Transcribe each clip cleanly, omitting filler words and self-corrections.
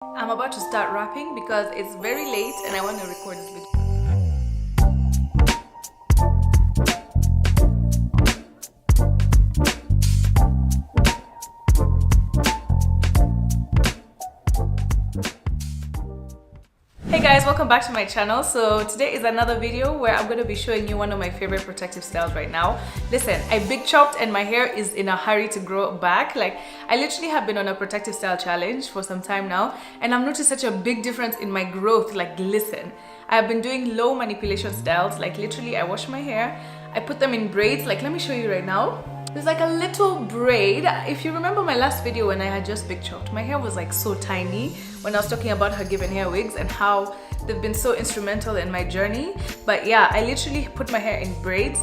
I'm about to start wrapping because it's very late and I want to record this video. Hey guys, welcome back to my channel. So today is another video where I'm going to be showing you one of my favorite protective styles right now. Listen, I big chopped and my hair is in a hurry to grow back. Like, I literally have been on a protective style challenge for some time now and I've noticed such a big difference in my growth. Like, listen, I've been doing low manipulation styles. Like, literally I wash my hair, I put them in braids. Like, let me show you right now. There's like a little braid. If you remember my last video when I had just big chopped, my hair was like so tiny when I was talking about HerGivenHair wigs and how they've been so instrumental in my journey. But yeah, I literally put my hair in braids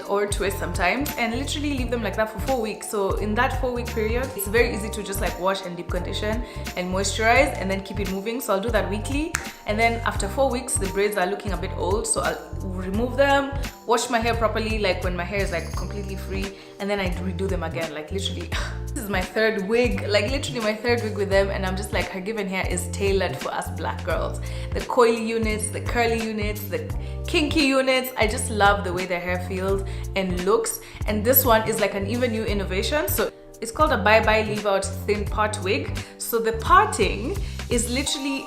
or twist sometimes and literally leave them like that for 4 weeks. So in that 4-week period, it's very easy to just like wash and deep condition and moisturize and then keep it moving. So I'll do that weekly. And then after 4 weeks, the braids are looking a bit old, so I'll remove them, wash my hair properly, like when my hair is like completely free, and then I redo them again. Like, literally this is my third wig, like literally my third wig with them, and I'm just like, HerGivenHair is tailored for us black girls. The coily units, the curly units, the kinky units. I just love the way their hair feels and looks. And this one is like an even new innovation. So it's called a bye-bye leave-out thin part wig. So the parting is literally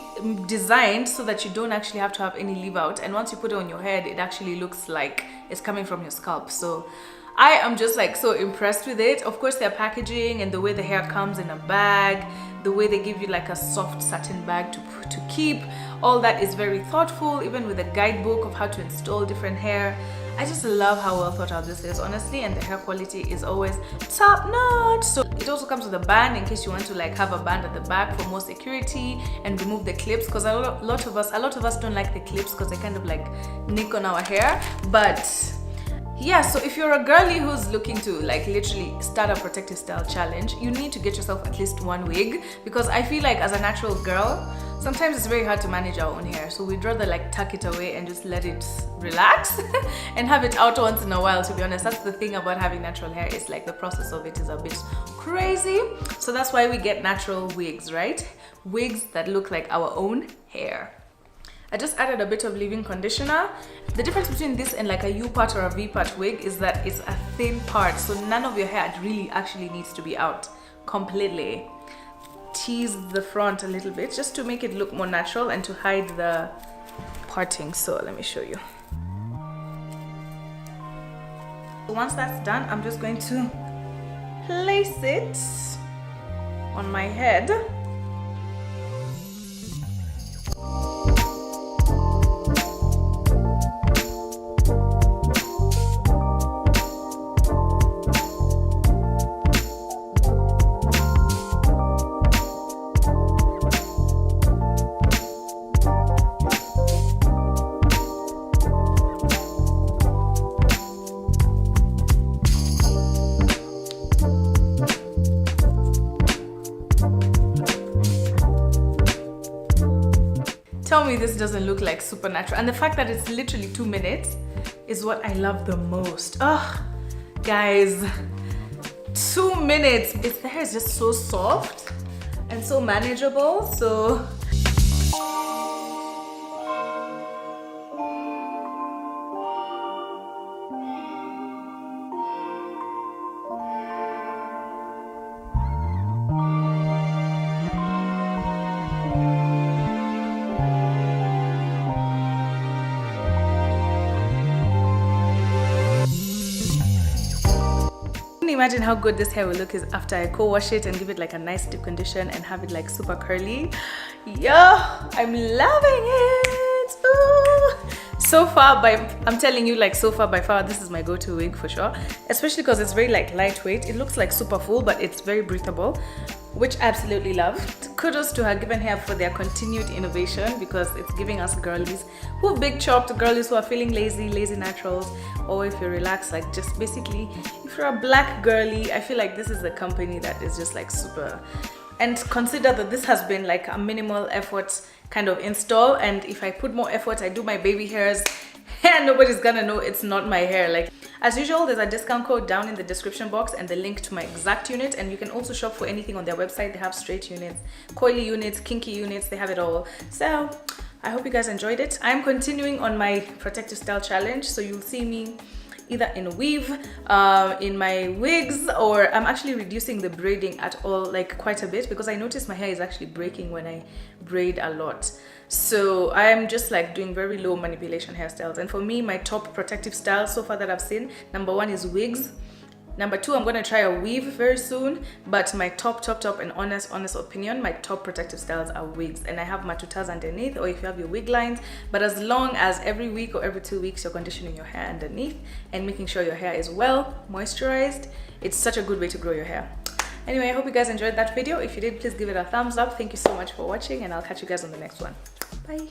designed so that you don't actually have to have any leave-out. And once you put it on your head, it actually looks like it's coming from your scalp. So I am just like so impressed with it. Of course, their packaging and the way the hair comes in a bag, the way they give you like a soft satin bag to keep, all that is very thoughtful, even with a guidebook of how to install different hair. I just love how well thought out this is, honestly, and the hair quality is always top notch. So it also comes with a band in case you want to like have a band at the back for more security and remove the clips, because a lot of us don't like the clips because they kind of like nick on our hair. But yeah, so if you're a girly who's looking to like literally start a protective style challenge, you need to get yourself at least one wig, because I feel like as a natural girl, sometimes it's very hard to manage our own hair. So we'd rather like tuck it away and just let it relax and have it out once in a while. To be honest, that's the thing about having natural hair. It's like the process of it is a bit crazy. So that's why we get natural wigs, right? Wigs that look like our own hair. I just added a bit of leave-in conditioner. The difference between this and like a U-part or a V-part wig is that it's a thin part, so none of your hair really actually needs to be out completely. Tease the front a little bit just to make it look more natural and to hide the parting. So let me show you. Once that's done, I'm just going to place it on my head. Tell me this doesn't look like supernatural. And the fact that it's literally 2 minutes is what I love the most. Oh, guys, 2 minutes. The hair is just so soft and so manageable. So imagine how good this hair will look is after I co-wash it and give it like a nice deep condition and have it like super curly. Yeah, I'm loving it. Ooh. So far, I'm telling you, like, so far by far, this is my go-to wig for sure, especially because it's very like lightweight. It looks like super full, but it's very breathable, which I absolutely love. Kudos to HerGivenHair for their continued innovation, because it's giving us girlies who are big chopped, girlies who are feeling lazy naturals, or if you're relaxed, like just basically if you're a black girly, I feel like this is the company that is just like super. And consider that this has been like a minimal effort kind of install, and if I put more effort, I do my baby hairs and nobody's gonna know it's not my hair. Like, as usual, there's a discount code down in the description box and the link to my exact unit, and you can also shop for anything on their website. They have straight units, coily units, kinky units, they have it all. So I hope you guys enjoyed it. I'm continuing on my protective style challenge, so you'll see me either in weave, in my wigs, or I'm actually reducing the braiding at all, like quite a bit, because I noticed my hair is actually breaking when I braid a lot. So I'm just like doing very low manipulation hairstyles. And for me, my top protective styles so far that I've seen, number 1 is wigs. Number 2, I'm gonna try a weave very soon, but my top and honest opinion, my top protective styles are wigs, and I have matutas underneath, or if you have your wig lines. But as long as every week or every 2 weeks you're conditioning your hair underneath and making sure your hair is well moisturized, it's such a good way to grow your hair. Anyway, I hope you guys enjoyed that video. If you did, please give it a thumbs up. Thank you so much for watching, and I'll catch you guys on the next one. Bye.